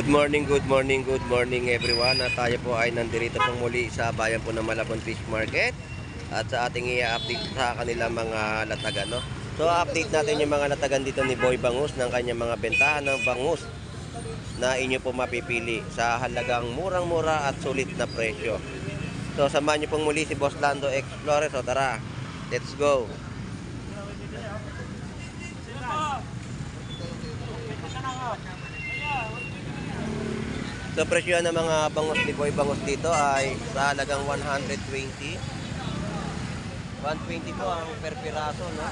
Good morning everyone. At tayo po ay nandito pong muli sa bayan po ng Malabon Fish Market at sa ating i-update sa kanilang mga latagan, no? So update natin yung mga latagan dito ni Boy Bangus ng kanyang mga bentahan ng bangus na inyo po mapipili sa halagang murang-mura at sulit na presyo. So samahan niyo pong muli si Boss Lando Explorer. So tara, let's go. So presyo ng mga bangus ni Boy Bangus dito ay sa halagang 120. 120 po ang per piraso, no?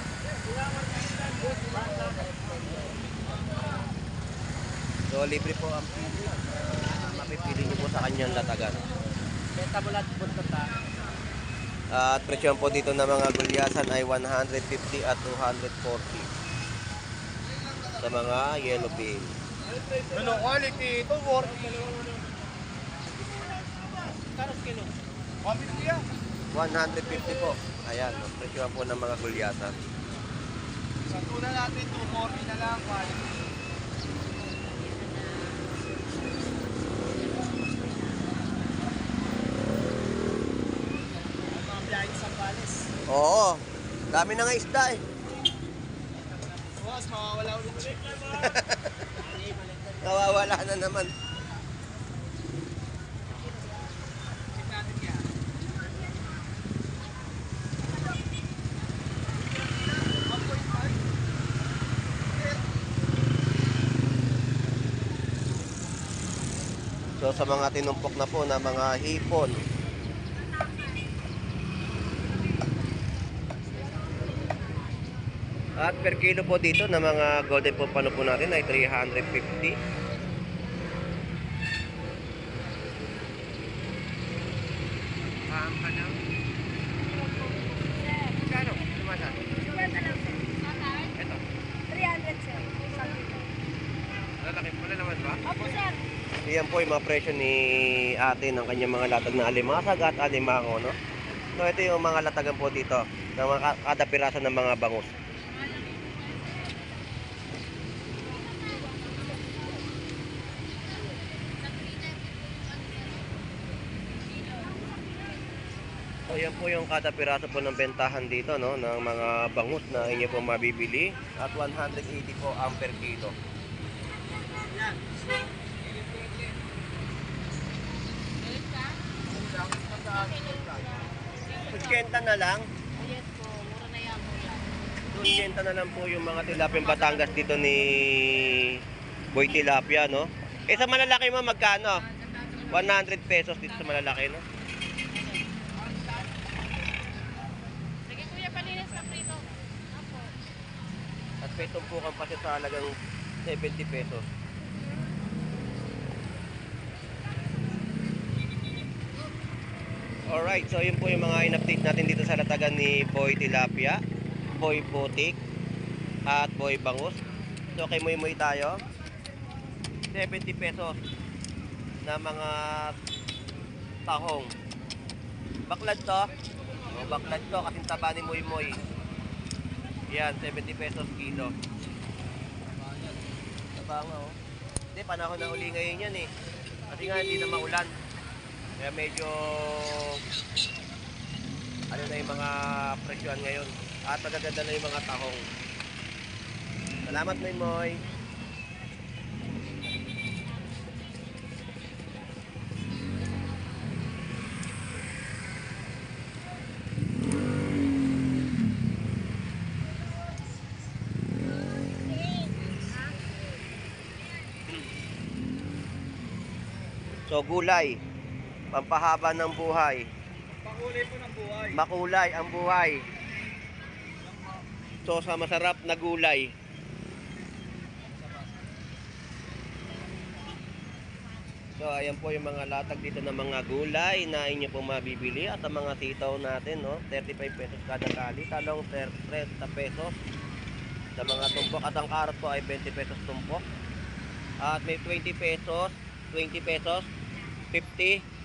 So libre po ang pili. Mapipili niyo po sa kanyang latagan. Benta mo lahat punta ta. At presyo po dito ng mga gulyasan ay 150 at 240 sa mga yellow bill. Ano quality? Ito 40. Karos kilo. 150 yan. 150 po. Ayan, presyo po ng mga gulyasan. Sa tuna natin 240 na lang quality. Mga biyahe sa Pales. Oo, dami na nga isda eh. Boss, mawawala ulit siya. Nawawala na naman. Check natin yan. So sa mga tinumpok na po na mga hipon, at per kilo po dito na mga golden pompano po natin ay 350. Pampanaw. Kano? Lumasa? 50 lang, sir. Ito. 300, sir. Lalaki pala naman ba? Opo, sir. Iyan po yung mga presyo ni ate ng kanyang mga latag na alimasag at alimango, no? So ito yung mga latagan po dito ng mga kada piraso ng mga bangus. So yan po yung kada piraso po ng bentahan dito, no, ng mga bangus na inyo po mabibili at 180 po ang per kilo. Yan. 80 na lang. Yes po, mura na yan, kuya. 80 na lang po yung mga tilapia Batangas dito ni Boy Tilapia, no? Eh sa malalaki mo magkano? 100 pesos dito sa malalaki, no? Sige, kuya, palinis na prito. Opo. At may tumpukan pa siya sa halagang 70 pesos. Alright, so yun po yung mga in-update natin dito sa latagan ni Boy Tilapia, Boy Putik, at Boy Bangus. So kay Moy Moy tayo, 70 pesos na mga tahong. Baklad to, baklad to kasing taba ni Moy Moy. Yan, 70 pesos kilo. Taba nga, oh. Hindi, panahon na uli ngayon yan eh. Kasi nga hindi na maulan. Kaya medyo ano na yung mga presyohan ngayon. At magaganda na yung mga tahong. Salamat, Moy Moy. So gulay, pampahaba ng buhay. Pakulay po ng buhay. Makulay ang buhay. So sa masarap na gulay. So ayan po yung mga latag dito ng mga gulay na inyo po mabibili. At ang mga sitaw natin, no, 35 pesos kada kali. Talong 30 pesos. Sa mga tumpok at ang karot po ay 20 pesos tumpok. At may 20 pesos, 50.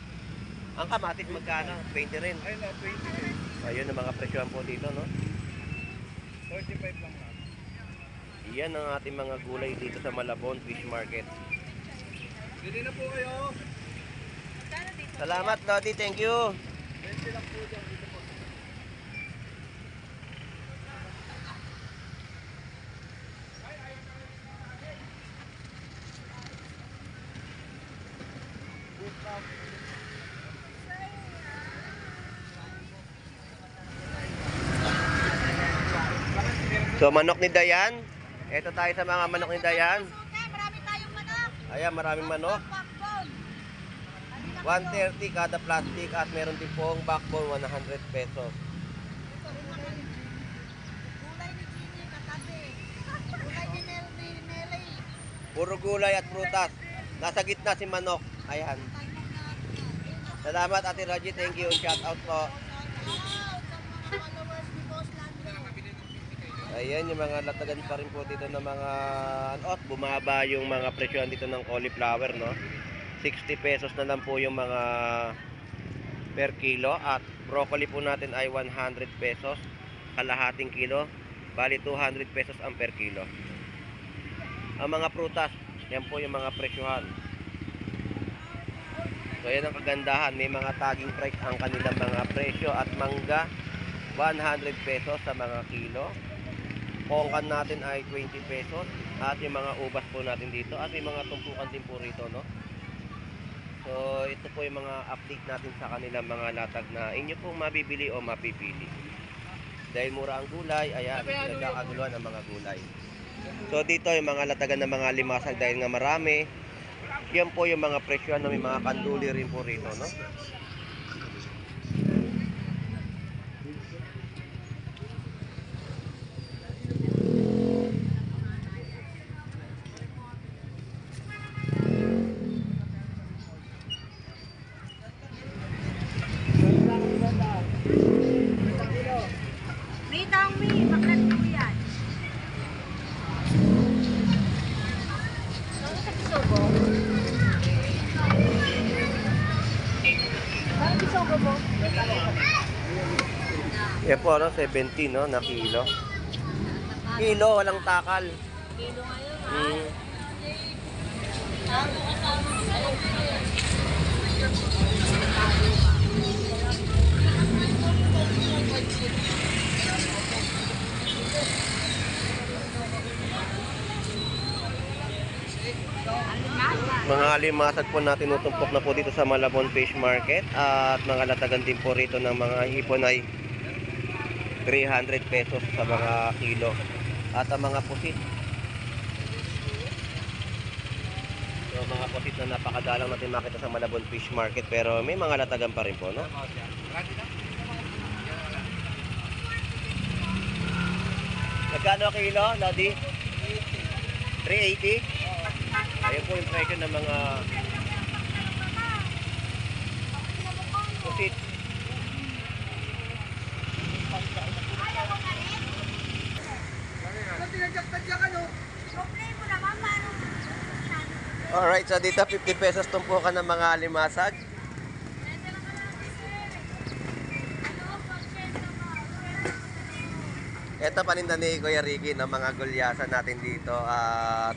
Ang kamatis magkano? 20 rin. Ayun na, 20. Ayun ang mga presyohan po dito, no? 35 lang na. Iyan ang ating mga gulay dito sa Malabon Fish Market. Bili na po kayo. Magkano dito? Salamat, Lodi. Thank you. 20 lang po dyan. Dito po. So, manok ni Dayan. Ito tayo sa mga manok ni Dayan. Marami tayong manok. Ayan, maraming manok. Backbone. 130 kada plastic at meron din pong backbone 100 pesos. Gulay ni Chini, katabi. Gulay ni Nelly. Puro gulay at prutas. Nasa gitna si manok. Ayan. Salamat, Ate Raji. Thank you. Shout out po. Ayan, yung mga latagan pa rin po dito ng mga bumaba yung mga presyohan dito ng cauliflower, no? 60 pesos na lang po yung mga per kilo at broccoli po natin ay 100 pesos kalahating kilo, bali 200 pesos ang per kilo. Ang mga prutas, yan po yung mga presyohan. So yan ang kagandahan, may mga tagging price ang kanilang mga presyo at mangga 100 pesos sa mga kilo. Pongkan natin ay 20 pesos at yung mga ubas po natin dito at may mga tumpukan din po rito, no? So ito po yung mga update natin sa kanilang mga latag na inyo pong mabibili o mapipili. Dahil mura ang gulay, ayan, nagkakaguluhan ang mga gulay. So dito yung mga latagan ng mga limasag dahil nga marami. Yan po yung mga presyo na may mga kanduli rin po rito, no? May taong may, bakit po yan? Ano sa pisogo? Ano pisogo mo? Yan po, no? 17, no? Na kilo. Kilo, walang takal. Kilo ngayon, ha? Hmm. Mga alimasag po na tinutumpok na po dito sa Malabon Fish Market at mga latagan din po rito ng mga hipon ay 300 pesos sa mga kilo at ang mga pusit, so mga pusit na napakadalang natin makita sa Malabon Fish Market pero may mga latagan pa rin po, no? Magkano kilo, Lodi? 380? Ayun po yung presyo ng mga pusit. Alright, so dito 50 pesos tumpukan ng mga limasag. Ito paninda ni Kuya Ricky ng mga gulyasan natin dito at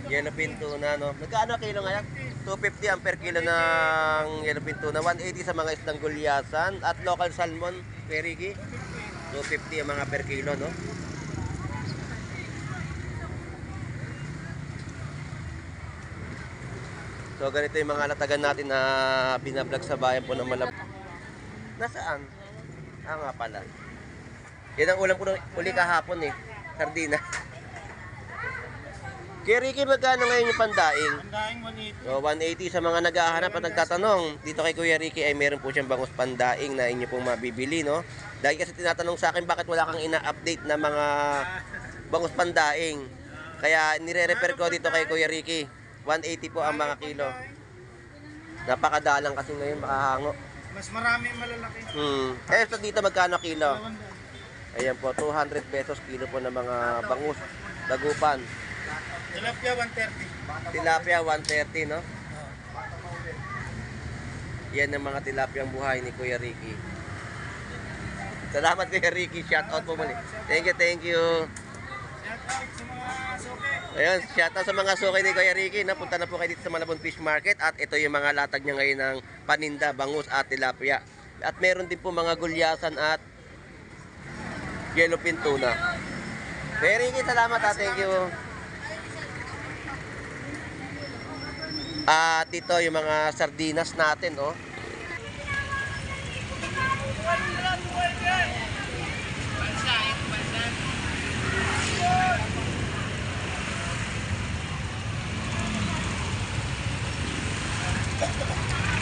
yellowfin tuna, no? Magkano kilo ngayon? 250 ang per kilo ng yellowfin tuna, 180 sa mga isdang gulyasan at local salmon, Kuya Ricky, 250 ang mga per kilo, no? So ganito yung mga latagan natin na binablog sa bayan po ng Malabon. Nasaan? Ah nga pala. Yan ang ulam ko uli kahapon eh. Sardina. Kaya Ricky, magkano ngayon yung pandaing? Pandaing 180. So 180 sa mga naghahanap at nagtatanong. Dito kay Kuya Ricky ay meron po siyang bangus pandaing na inyo pong mabibili, no? Dahil kasi tinatanong sa akin bakit wala kang ina-update na mga bangus pandaing. Kaya nire-refer ko dito kay Kuya Ricky. 180 po ang mga kilo. Napakadalang kasi ngayon makahango. Mas marami malalaki. Eh, so dito magkano kilo? Ayan po, 200 pesos kilo po ng mga bangus, dagupan. Tilapia 130. Tilapia 130, no? Yan ang mga tilapiang buhay ni Kuya Ricky. Salamat Kuya Ricky, shout out po muli. Thank you, thank you. Shout out sa mga soke. Ayun, shoutout sa mga suki ni Kuya Ricky. Napunta na po kayo dito sa Malabon Fish Market. At ito yung mga latag niya ngayon ng paninda, bangus at tilapia. At meron din po mga gulyasan at yellowfin tuna. Kuya Ricky, salamat ha. Thank you. At ito yung mga sardinas natin, oh.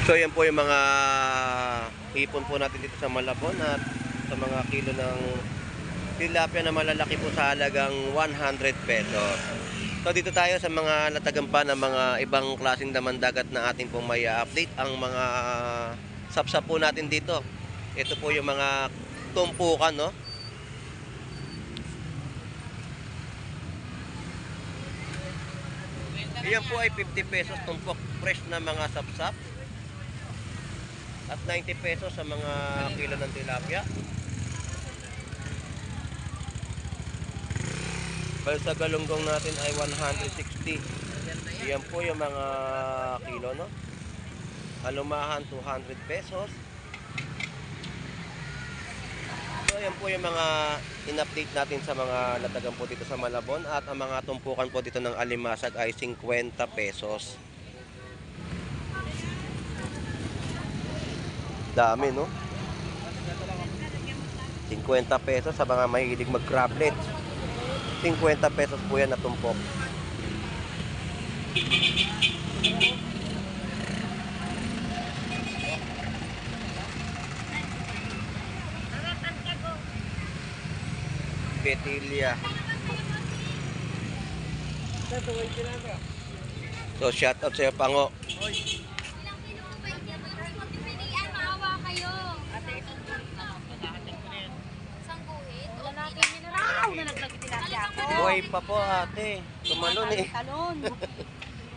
So yan po yung mga hipon po natin dito sa Malabon at sa mga kilo ng tilapia na malalaki po sa halagang 100 pesos. So dito tayo sa mga natagampan ng mga ibang klaseng daman dagat na ating pong may update. Ang mga sapsap po natin dito. Ito po yung mga tumpukan, no? Iyan po ay 50 pesos tumpok fresh na mga sapsap. At 90 pesos sa mga kilo ng tilapia. Balsa galunggong natin ay 160. Iyan po yung mga kilo, no? Alumahan 200 pesos. So yan po yung mga in-update natin sa mga latagan po dito sa Malabon. At ang mga tumpukan po dito ng alimasag ay 50 pesos. Dami, no? 50 pesos sa mga mahilig mag-crablet. 50 pesos po yan na tumpok. Betilya. So shout out sa iyo, Pango. Buhay pa po ate. Tumalon eh.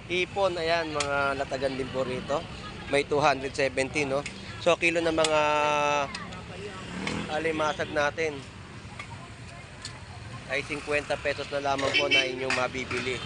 Ipon, ayan, mga latagan din po rito. May 270, no? So, kilo ng mga alimasag natin ay 50 pesos na lamang po na inyong mabibili.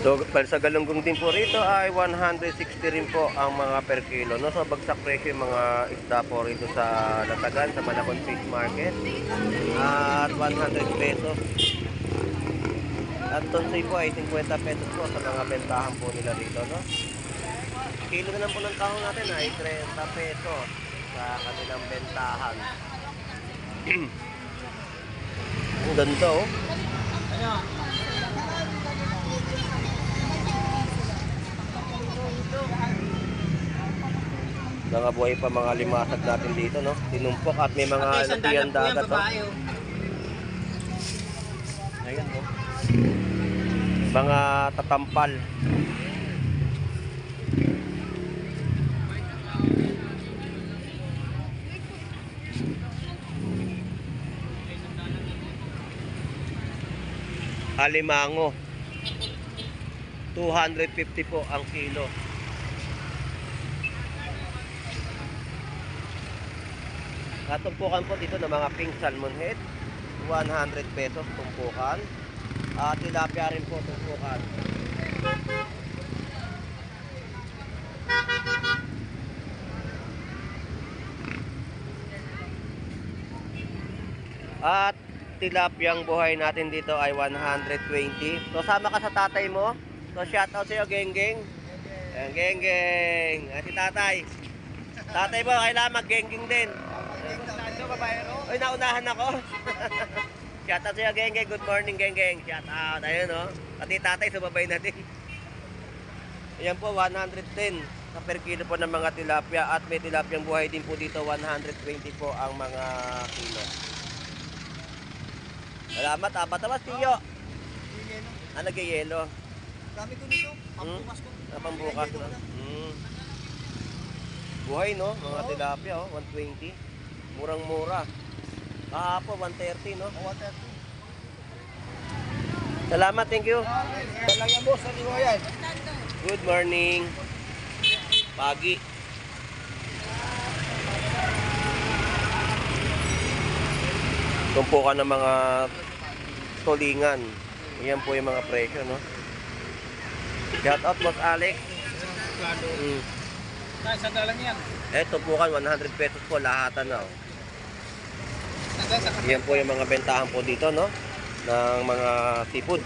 So, sa galunggong din po rito ay 160 rin po ang mga per kilo, no? So, bagsak presyo yung mga isda po rito sa Latagan, sa Malabon Fish Market. At 100 pesos. At tonsay po ay 50 pesos po sa mga bentahan po nila rito, no? Kilo na lang po ng tahong natin ay 30 pesos sa kanilang bentahan. Ang ganda, oh. Mga buhay pa mga limasag natin dito, no? Tinumpok at may mga lapian dagat, no? Ayan, no? Mga tatampal. Alimango. 250 po ang kilo. Tumpukan po dito ng mga pink salmon head, 100 pesos tumpukan. At tilapia rin po tumpukan. At tilapiyang buhay natin dito ay 120. So sama ka sa tatay mo. So shout out sa iyo, Geng-Geng. Geng-Geng. Si tatay. Tatay mo, kailangan mag-Geng-Geng din. Ay, naunahan ako. Shout out sa iyo, Geng-Geng. Good morning, Geng-Geng. Shout out. Ayun, no? Pati tatay, sumabay na din. Ayan po, 110 sa per kilo po ng mga tilapia. At may tilapiyang buhay din po dito, 120 po ang mga kilo. Salamat, ha. Patawas, tiyo. Nag-yelo. Dami ko nito. Ang tumas ko. Pambukas na. Buhay no, mga tilapia oh, 120. Murang-mura. Kahapon 130 no. O, 130. Salamat, thank you. Yan lang yan, boss. Ano mo yan? Good morning. Pagi. Tumpukan ng mga tulingan. Yan po yung mga presyo no. Shout out Boss Alex. Saan dalang yan? Tumpukan 100 pesos po lahatan na. Yan po yung mga bentahan po dito no ng mga seafood.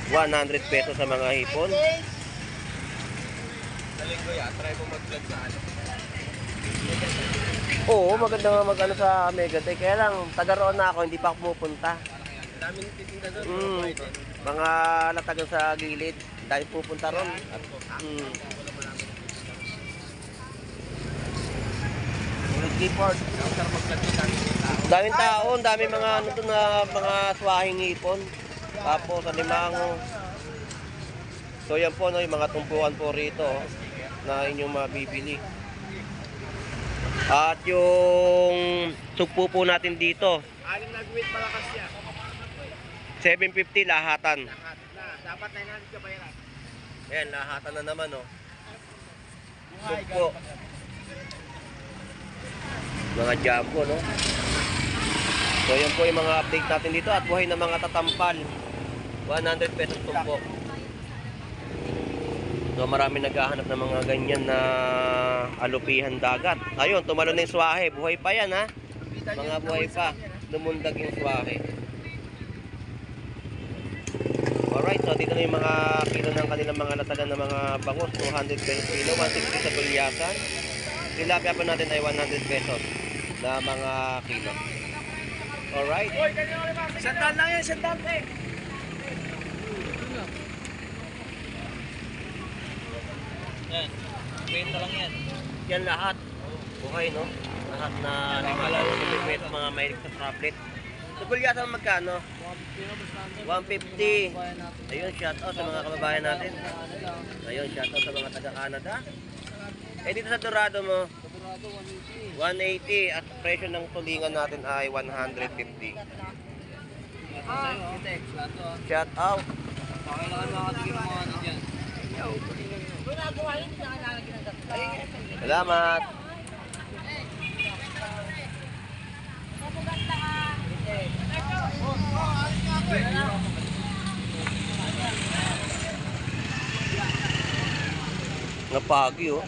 100 pesos sa mga hipon. Daling ko yan. Try mo mag-vlog sa ano. Oo, maganda nga mag-ano sa Megatech. Kaya lang, taga roon na ako, hindi pa ako pumupunta. Daming titinda doon. Mga latagan sa gilid. Dahil pupunta ron. Keyboard. After mag-vlog sa Daming tao, daming mga ano to na mga swahing hipon. Tapos alimango. So yan po no, yung mga tumpukan po rito oh, na inyong mabibili. At yung sugpo po natin dito, Aling nag-wait malakas yan. 750 lahatan. Lahat na. Dapat 900 ka bayaran. Ayan, lahatan na naman oh. Sugpo. Mga jumbo no. So yan po yung mga update natin dito at buhay na mga tatampal. 100 pesos tumpo. So marami naghahanap ng mga ganyan na alupihan dagat. Ayun, tumalo na yung swahe. Buhay pa yan ha. Mga buhay pa. Lumundag yung swahe. Alright, so dito na yung mga kilo ng kanilang mga latagan ng mga bangus. 200 pesos kilo, 160 sa bulyasan. Tilapia pa natin ay 100 pesos na mga kilo. Alright. Sandal lang yan, sandal eh. Yan. Benta lang yan. Yan lahat. Buhay no? Lahat na pesos mga mahilig sa traplet. Sa bulyasan magkano? 150. Ayun, shout out sa mga kababayan natin. Ayun, shout out sa mga taga Canada. Dito sa Dorado mo, 180 at presyo ng tulingan natin ay 150. Shout out. Pakailangan makatikim mga ano dyan. Salamat. Napagi oh.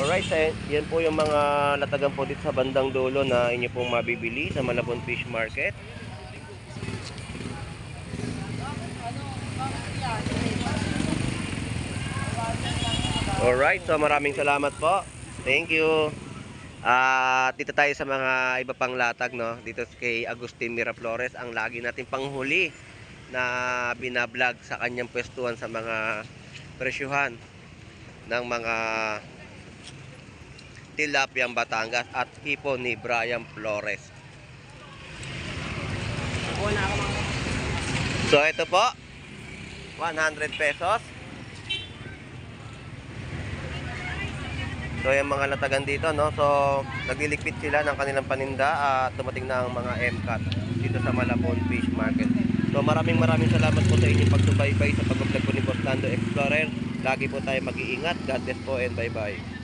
Alright, yan po yung mga latagan po dito sa bandang dulo na inyo pong mabibili sa Malabon Fish Market. Alright, so maraming salamat po. Thank you. At dito tayo sa mga iba pang latag, no? Dito kay Agustin Miraflores, ang lagi natin panghuli na binablog sa kanyang pwestuhan sa mga presyuhan ng mga tilapiyang Batangas at hipon ni Brian Flores. So ito po, 100 pesos. So yung mga latagan dito no, so nagliligpit sila ng kanilang paninda at dumating na ang mga MCAT dito sa Malabon Fish Market. So maraming salamat po sa inyong pagsubaybay sa pag-vlog po ni Boss Lando Explorer. Lagi po tayo mag-iingat. God bless po and bye bye.